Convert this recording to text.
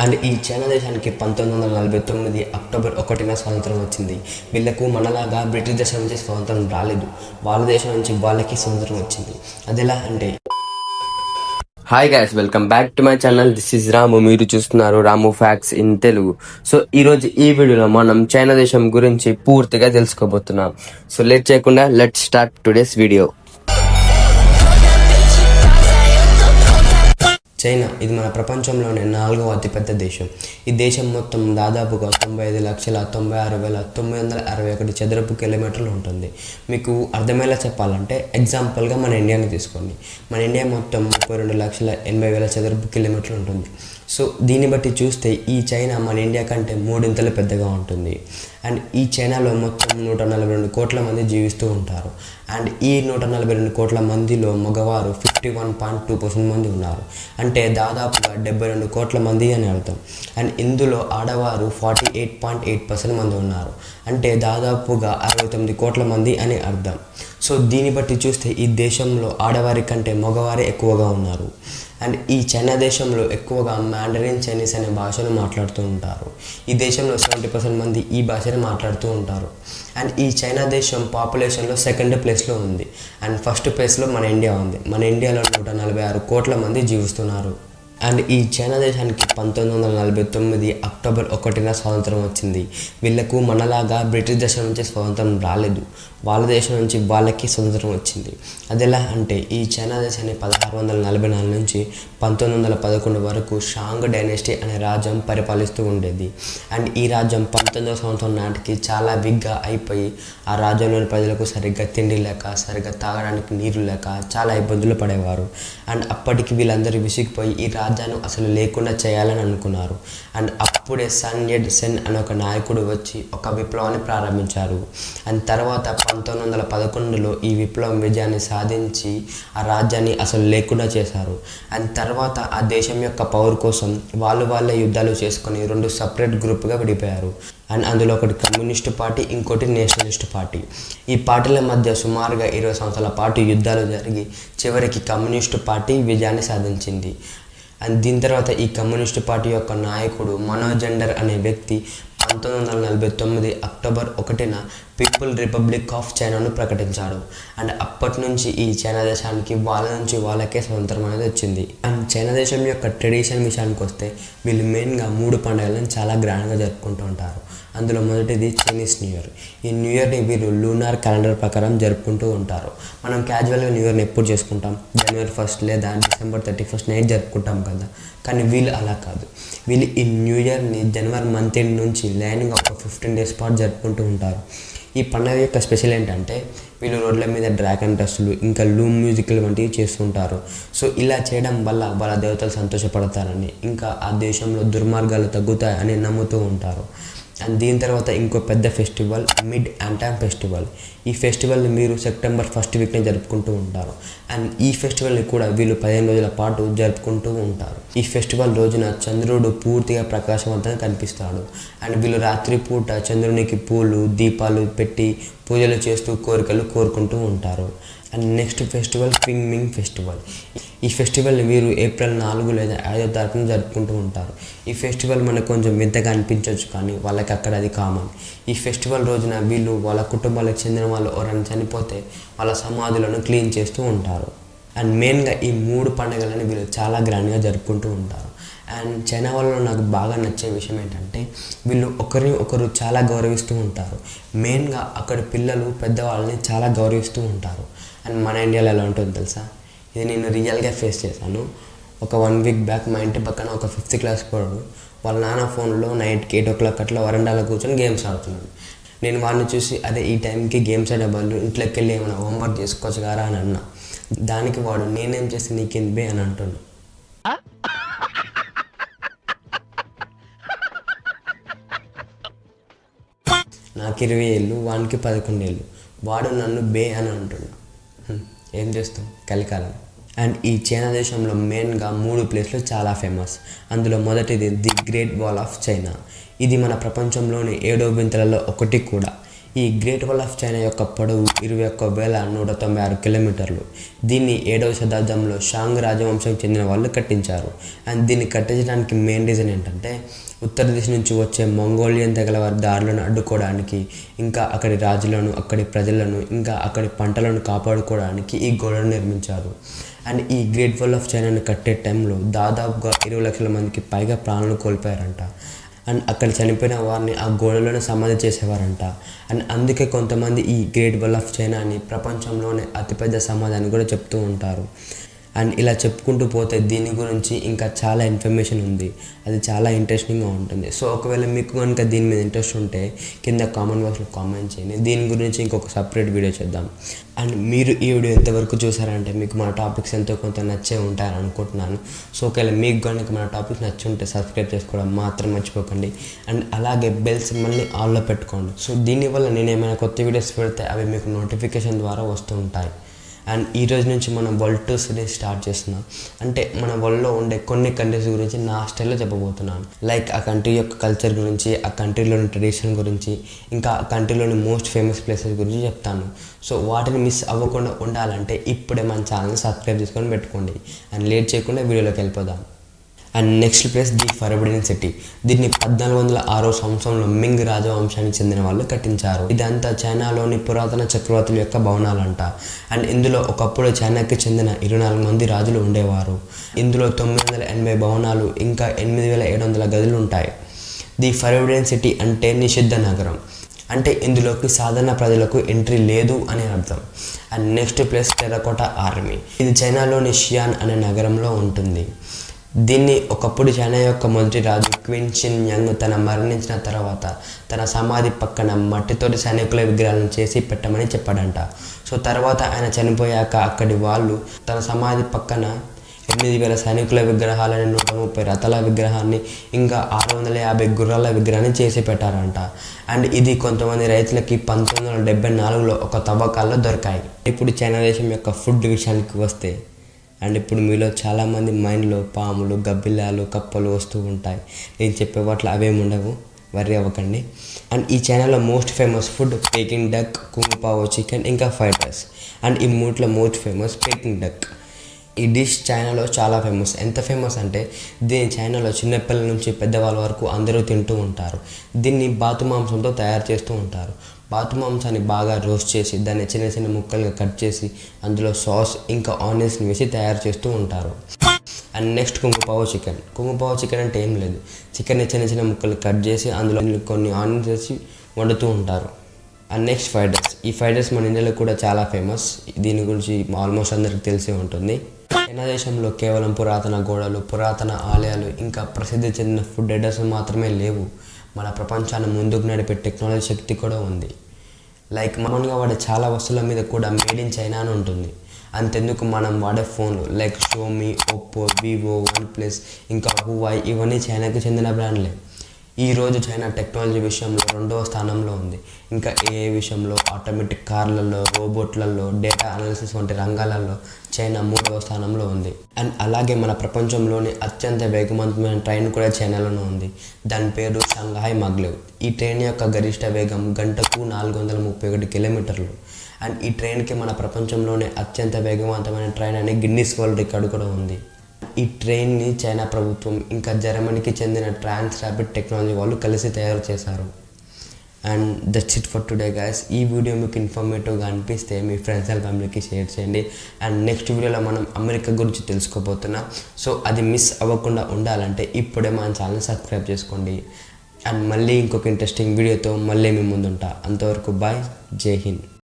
And ఈ China దేశానికి 1949 October 1న స్వాతంత్రం వచ్చింది. వీళ్ళకు మనలాగా బ్రిటిష్ దేశం నుంచి స్వాతంత్రం రాలేదు. వాళ్ళ దేశం నుంచి వాళ్ళకి స్వాతంత్రం వచ్చింది. అది ఎలా అంటే, hi guys, welcome back to my channel. This is Ramu. మీరు చూస్తున్నారు Ramu facts in Telugu. So ఈరోజు ఈ వీడియోలో మనం చైనా దేశం గురించి పూర్తిగా తెలుసుకోబోతున్నాం. సో లేట్ చేయకుండా let start today's video. China ఇది మన ప్రపంచంలోనే 4వ అతిపెద్ద దేశం. ఈ దేశం మొత్తం దాదాపుగా 95,96,961 చదరపు కిలోమీటర్లు ఉంటుంది. మీకు అర్థమయ్యేలా చెప్పాలంటే ఎగ్జాంపుల్గా మన ఇండియాని తీసుకోండి. మన ఇండియా మొత్తం 32,80,000 చదరపు కిలోమీటర్లు ఉంటుంది. సో దీన్ని బట్టి చూస్తే ఈ చైనా మన ఇండియా కంటే 3 ఇంతలు పెద్దగా ఉంటుంది. అండ్ ఈ చైనాలో మొత్తం 142 కోట్ల మంది జీవిస్తూ ఉంటారు. అండ్ ఈ 142 కోట్ల మందిలో మగవారు 51.2% మంది ఉన్నారు. అంటే దాదాపుగా 72 కోట్ల మంది అని అర్థం. అండ్ ఇందులో ఆడవారు 48.8% మంది ఉన్నారు. అంటే దాదాపుగా 69 కోట్ల మంది అని అర్థం. సో దీన్ని బట్టి చూస్తే ఈ దేశంలో ఆడవారి కంటే మగవారే ఎక్కువగా ఉన్నారు. అండ్ ఈ చైనా దేశంలో ఎక్కువగా మ్యాండరిన్ చైనీస్ అనే భాషను మాట్లాడుతూ ఉంటారు. ఈ దేశంలో 70% మంది ఈ భాషను మాట్లాడుతూ ఉంటారు. అండ్ ఈ చైనా దేశం పాపులేషన్లో సెకండ్ ప్లేస్లో ఉంది. అండ్ ఫస్ట్ ప్లేస్లో మన ఇండియా ఉంది. మన ఇండియాలో 146 కోట్ల మంది జీవిస్తున్నారు. అండ్ ఈ చైనా దేశానికి 1949 అక్టోబర్ 1న స్వాతంత్రం వచ్చింది. వీళ్ళకు మనలాగా బ్రిటిష్ దేశం నుంచి స్వాతంత్రం రాలేదు. వాళ్ళ దేశం నుంచి వాళ్ళకి స్వాతంత్రం వచ్చింది. అది ఎలా అంటే, ఈ చైనా దేశాన్ని 1644 నుంచి 1911 వరకు షాంగ్ డైనెస్టీ అనే రాజ్యం పరిపాలిస్తూ ఉండేది. అండ్ ఈ రాజ్యం 19వ సంవత్సరం నాటికి చాలా వీక్గా అయిపోయి ఆ రాజ్యంలోని ప్రజలకు సరిగ్గా తిండి లేక, సరిగ్గా తాగడానికి నీరు లేక చాలా ఇబ్బందులు పడేవారు. అండ్ అప్పటికి వీళ్ళందరూ విసిగిపోయి ఈ రాజ్యాన్ని అసలు లేకుండా చేయాలని అనుకున్నారు. అండ్ అప్పుడే సన్ యట్ సెన్ అనే ఒక నాయకుడు వచ్చి ఒక విప్లవాన్ని ప్రారంభించారు. అండ్ తర్వాత 1911లో ఈ విప్లవం విజయాన్ని సాధించి ఆ రాజ్యాన్ని అసలు లేకుండా చేశారు. అండ్ తర్వాత ఆ దేశం యొక్క పవర్ కోసం వాళ్ళే యుద్ధాలు చేసుకొని 2 సపరేట్ గ్రూప్గా విడిపోయారు. అండ్ అందులో ఒకటి కమ్యూనిస్టు పార్టీ, ఇంకోటి నేషనలిస్ట్ పార్టీ. ఈ పార్టీల మధ్య సుమారుగా 20 సంవత్సరాల పాటు యుద్ధాలు జరిగి చివరికి కమ్యూనిస్టు పార్టీ విజయాన్ని సాధించింది. అండ్ దీని తర్వాత ఈ కమ్యూనిస్టు పార్టీ యొక్క నాయకుడు మనోజెండర్ అనే వ్యక్తి 1949 అక్టోబర్ 1న పీపుల్ రిపబ్లిక్ ఆఫ్ చైనాను ప్రకటించాడు. అండ్ అప్పటి నుంచి ఈ చైనా దేశానికి వాళ్ళ నుంచి వాళ్ళకే స్వతంత్రం అనేది వచ్చింది. అండ్ చైనా దేశం యొక్క ట్రెడిషన్ విషయానికి వస్తే వీళ్ళు మెయిన్గా 3 పండుగలను చాలా గ్రాండ్గా జరుపుకుంటూ ఉంటారు. అందులో మొదటిది చైనీస్ న్యూ ఇయర్. ఈ న్యూ ఇయర్ని వీళ్ళు లూనార్ క్యాలెండర్ ప్రకారం జరుపుకుంటూ ఉంటారు. మనం క్యాజువల్గా న్యూ ఇయర్ని ఎప్పుడు చేసుకుంటాం? జనవరి 1 లేదా December 31 నైట్ జరుపుకుంటాం కదా. కానీ వీళ్ళు అలా కాదు. వీళ్ళు ఈ న్యూ ఇయర్ని జనవరి మంత్ ఎండ్ నుంచి లైన్గా ఒక 15 డేస్ పాటు జరుపుకుంటూ ఉంటారు. ఈ పండుగ యొక్క స్పెషల్ ఏంటంటే వీళ్ళు రోడ్ల మీద డ్రాగన్ డ్రెస్సులు, ఇంకా లూమ్ మ్యూజిక్లు వంటివి చేస్తుంటారు. సో ఇలా చేయడం వల్ల వాళ్ళ దేవతలు సంతోషపడతారని, ఇంకా ఆ దేశంలో దుర్మార్గాలు తగ్గుతాయని నమ్ముతూ ఉంటారు. అండ్ దీని తర్వాత ఇంకో పెద్ద ఫెస్టివల్ మిడ్ ఆంటామ్ ఫెస్టివల్. ఈ ఫెస్టివల్ని మీరు సెప్టెంబర్ 1st వీక్నే జరుపుకుంటూ ఉంటారు. అండ్ ఈ ఫెస్టివల్ని కూడా వీళ్ళు 15 రోజుల పాటు జరుపుకుంటూ ఉంటారు. ఈ ఫెస్టివల్ రోజున చంద్రుడు పూర్తిగా ప్రకాశవంతంగా కనిపిస్తాడు. అండ్ వీళ్ళు రాత్రి పూట చంద్రునికి పూలు, దీపాలు పెట్టి పూజలు చేస్తూ కోరికలు కోరుకుంటూ ఉంటారు. And next festival Qing Ming festival. ఈ ఫెస్టివల్ని వీరు ఏప్రిల్ 4 లేదా 5వ తారీఖున జరుపుకుంటూ ఉంటారు. ఈ ఫెస్టివల్ మనకు కొంచెం వింతగా అనిపించవచ్చు, కానీ వాళ్ళకి అక్కడ అది కామన్. ఈ ఫెస్టివల్ రోజున వీళ్ళు వాళ్ళ కుటుంబాలకు చెందిన వాళ్ళు ఎవరైనా చనిపోతే వాళ్ళ సమాధులను క్లీన్ చేస్తూ ఉంటారు. అండ్ మెయిన్గా ఈ 3 పండుగలని వీళ్ళు చాలా గ్రాండ్గా జరుపుకుంటూ ఉంటారు. అండ్ చైనా వాళ్ళలో నాకు బాగా నచ్చే విషయం ఏంటంటే వీళ్ళు ఒకరిని ఒకరు చాలా గౌరవిస్తూ ఉంటారు. మెయిన్గా అక్కడ పిల్లలు పెద్దవాళ్ళని చాలా గౌరవిస్తూ ఉంటారు. అండ్ మన ఇండియాలో ఎలా ఉంటుందో తెలుసా? ఇది నేను రియల్గా ఫేస్ చేశాను. ఒక 1 వీక్ బ్యాక్ మా ఇంటి పక్కన ఒక 5th క్లాస్ పోడు వాళ్ళ నాన్న ఫోన్లో నైట్కి 8 o'clock అట్లా వరండాలో కూర్చొని గేమ్స్ ఆడుతున్నాడు. నేను వాడిని చూసి అదే ఈ టైంకి గేమ్స్ ఆడే వాళ్ళు ఇంట్లోకి వెళ్ళి ఏమైనా హోంవర్క్ చేసుకోవచ్చు కదా అని అన్నా. దానికి వాడు నేనేం చేస్తే నీకేంది బే అని అంటున్నాడు. నాకు 20 ఏళ్ళు, వానికి 11 ఏళ్ళు. వాడు నన్ను బే అని అంటున్నాడు. ఏం చేస్తాం, కలికాలం. అండ్ ఈ చైనా దేశంలో మెయిన్గా 3 ప్లేస్లు చాలా ఫేమస్. అందులో మొదటిది the great wall of China. ఇది మన ప్రపంచంలోని 7వ వింతలలో ఒకటి కూడా. ఈ గ్రేట్ వాల్ ఆఫ్ చైనా యొక్క పొడవు 21,196 కిలోమీటర్లు. దీన్ని 7వ శతాబ్దంలో షాంగ్ రాజవంశంకి చెందిన వాళ్ళు కట్టించారు. అండ్ దీన్ని కట్టించడానికి మెయిన్ రీజన్ ఏంటంటే ఉత్తర దిశ నుంచి వచ్చే మంగోలియన్ తెగల వారి దారులను అడ్డుకోవడానికి, ఇంకా అక్కడి రాజులను, అక్కడి ప్రజలను, ఇంకా అక్కడి పంటలను కాపాడుకోవడానికి ఈ గోడను నిర్మించారు. అండ్ ఈ గ్రేట్ వాల్ ఆఫ్ చైనాను కట్టే టైంలో దాదాపుగా 20 లక్షల మందికి పైగా ప్రాణాలు కోల్పోయారంట. అండ్ అక్కడ చనిపోయిన వారిని ఆ గోడలోనే సమాధి చేసేవారంట. అండ్ అందుకే కొంతమంది ఈ గ్రేట్ వాల్ ఆఫ్ చైనాని ప్రపంచంలోనే అతిపెద్ద సమాధి అని కూడా చెప్తూ ఉంటారు. అండ్ ఇలా చెప్పుకుంటూ పోతే దీని గురించి ఇంకా చాలా ఇన్ఫర్మేషన్ ఉంది. అది చాలా ఇంట్రెస్టింగ్గా ఉంటుంది. సో ఒకవేళ మీకు కనుక దీని మీద ఇంట్రెస్ట్ ఉంటే కింద కామెంట్ బాక్స్లో కామెంట్ చేయండి. దీని గురించి ఇంకొక సపరేట్ వీడియో చేద్దాం. అండ్ మీరు ఈ వీడియో ఎంతవరకు చూసారంటే మీకు మన టాపిక్స్ ఎంతో కొంత నచ్చే ఉంటాయని అనుకుంటున్నాను. సో ఒకవేళ మీకు కనుక మన టాపిక్స్ నచ్చి ఉంటే సబ్స్క్రైబ్ చేసుకోవడం మాత్రం మర్చిపోకండి. అండ్ అలాగే బెల్స్ మళ్ళీ ఆన్లో పెట్టుకోండి. సో దీనివల్ల నేను ఏమైనా కొత్త వీడియోస్ పెడితే అవి మీకు నోటిఫికేషన్ ద్వారా వస్తూ ఉంటాయి. అండ్ ఈ రోజు నుంచి మనం వరల్డ్ టూర్ సిరీస్ స్టార్ట్ చేస్తున్నాం. అంటే మన వరల్డ్లో ఉండే కొన్ని కంట్రీస్ గురించి నా స్టైల్లో చెప్పబోతున్నాను. లైక్ ఆ కంట్రీ యొక్క కల్చర్ గురించి, ఆ కంట్రీలోని ట్రెడిషన్ గురించి, ఇంకా ఆ కంట్రీలోని మోస్ట్ ఫేమస్ ప్లేసెస్ గురించి చెప్తాను. సో వాటిని మిస్ అవ్వకుండా ఉండాలంటే ఇప్పుడే మన ఛానల్ని సబ్స్క్రైబ్ చేసుకొని పెట్టుకోండి. అండ్ లేట్ చేయకుండా వీడియోలోకి వెళ్ళిపోదాం. And next place the forbidden city. దీన్ని 1406వ సంవత్సరంలో మింగ్ రాజవంశానికి చెందిన వాళ్ళు కట్టించారు. ఇదంతా చైనాలోని పురాతన చక్రవర్తుల యొక్క భవనాలంట. అండ్ ఇందులో ఒకప్పుడు చైనాకి చెందిన 24 మంది రాజులు ఉండేవారు. ఇందులో 980 భవనాలు, ఇంకా 8700 గదులు ఉంటాయి. ది ఫర్బిడెన్ సిటీ అంటే నిషిద్ధ నగరం. అంటే ఇందులోకి సాధారణ ప్రజలకు ఎంట్రీ లేదు అని అర్థం. And next place terracotta army. ఇది చైనాలోని షియాన్ అనే నగరంలో ఉంటుంది. దీన్ని ఒకప్పుడు చైనా యొక్క మొదటి రాజు క్విన్ షిన్ యంగ్ తన మరణించిన తర్వాత తన సమాధి పక్కన మట్టితోటి సైనికుల విగ్రహాలను చేసి పెట్టమని చెప్పాడంట. సో తర్వాత ఆయన చనిపోయాక అక్కడి వాళ్ళు తన సమాధి పక్కన 8000 సైనికుల విగ్రహాలని, 130 రథాల విగ్రహాన్ని, ఇంకా 650 గుర్రాల విగ్రహాన్ని చేసి పెట్టారంట. అండ్ ఇది కొంతమంది రైతులకి 1974లో ఒక తవ్వకాల్లో దొరికాయి. ఇప్పుడు చైనా దేశం యొక్క ఫుడ్ విషయానికి వస్తే, అండ్ ఇప్పుడు మీలో చాలామంది మైండ్లో పాములు, గబ్బిలాలు, కప్పలు వస్తూ ఉంటాయి. నేను చెప్పే వాటిలో అవేమి ఉండవు, వర్రీ అవ్వకండి. అండ్ ఈ ఛానల్లో most famous food Peking duck, kung pao chicken, ఇంకా ఫ్రైడ్ రైస్. అండ్ ఈ మూట్లో మోస్ట్ ఫేమస్ పెకింగ్ డక్. ఈ డిష్ చైనాలో చాలా ఫేమస్. ఎంత ఫేమస్ అంటే దీన్ని చైనాలో చిన్నపిల్లల నుంచి పెద్దవాళ్ళ వరకు అందరూ తింటూ ఉంటారు. దీన్ని బాతు మాంసంతో తయారు చేస్తూ ఉంటారు. బాతు మాంసాన్ని బాగా రోస్ట్ చేసి దాన్ని చిన్న చిన్న ముక్కలుగా కట్ చేసి అందులో సాస్, ఇంకా ఆనియన్స్ని వేసి తయారు చేస్తూ ఉంటారు. And next kung pao chicken. Kung pao chicken అంటే ఏం లేదు, చికెన్ని చిన్న చిన్న ముక్కలు కట్ చేసి అందులో కొన్ని ఆనియన్స్ వేసి వండుతూ ఉంటారు. And next fried rice. ఈ ఫ్రైడ్ రైస్ మన ఇండియాలో కూడా చాలా ఫేమస్. దీని గురించి ఆల్మోస్ట్ అందరికి తెలిసే ఉంటుంది. చైనా దేశంలో కేవలం పురాతన గోడలు, పురాతన ఆలయాలు, ఇంకా ప్రసిద్ధి చెందిన ఫుడ్ ఐటమ్స్ మాత్రమే లేవు. మన ప్రపంచాన్ని ముందుకు నడిపే టెక్నాలజీ శక్తి కూడా ఉంది. లైక్ మామూలుగా వాడే చాలా వస్తువుల మీద కూడా మేడ్ ఇన్ చైనా అని ఉంటుంది. అంతెందుకు మనం వాడే ఫోన్లు like Xiaomi, Oppo, Vivo, OnePlus, ఇంకా హువాయ్ ఇవన్నీ చైనాకి చెందిన బ్రాండ్లే. ఈరోజు చైనా టెక్నాలజీ విషయంలో 2వ స్థానంలో ఉంది. ఇంకా ఏఐ విషయంలో, ఆటోమేటిక్ కార్లలో, రోబోట్లలో, డేటా అనాలిసిస్ వంటి రంగాలలో చైనా 3వ స్థానంలో ఉంది. అండ్ అలాగే మన ప్రపంచంలోని అత్యంత వేగవంతమైన ట్రైన్ కూడా చైనాలోనే ఉంది. దాని పేరు షాంఘాయ్ మాగ్లెవ్. ఈ ట్రైన్ యొక్క గరిష్ట వేగం గంటకు 431 కిలోమీటర్లు. అండ్ ఈ ట్రైన్కి మన ప్రపంచంలోనే అత్యంత వేగవంతమైన ట్రైన్ అని గిన్నిస్ వరల్డ్ రికార్డు కూడా ఉంది. ఈ ట్రైన్ని చైనా ప్రభుత్వం, ఇంకా జర్మనీకి చెందిన ట్రాన్స్ ర్యాపిడ్ టెక్నాలజీ వాళ్ళు కలిసి తయారు చేశారు. And that's it for today guys. ఈ వీడియో మీకు ఇన్ఫర్మేటివ్గా అనిపిస్తే మీ ఫ్రెండ్స్ అండ్ ఫ్యామిలీకి షేర్ చేయండి. అండ్ నెక్స్ట్ వీడియోలో మనం అమెరికా గురించి తెలుసుకోబోతున్నాం. సో అది మిస్ అవ్వకుండా ఉండాలంటే ఇప్పుడే మన ఛానల్ సబ్స్క్రైబ్ చేసుకోండి. అండ్ మళ్ళీ ఇంకొక ఇంట్రెస్టింగ్ వీడియోతో మళ్ళీ మీ ముందుంటా. అంతవరకు బాయ్, జై హింద్.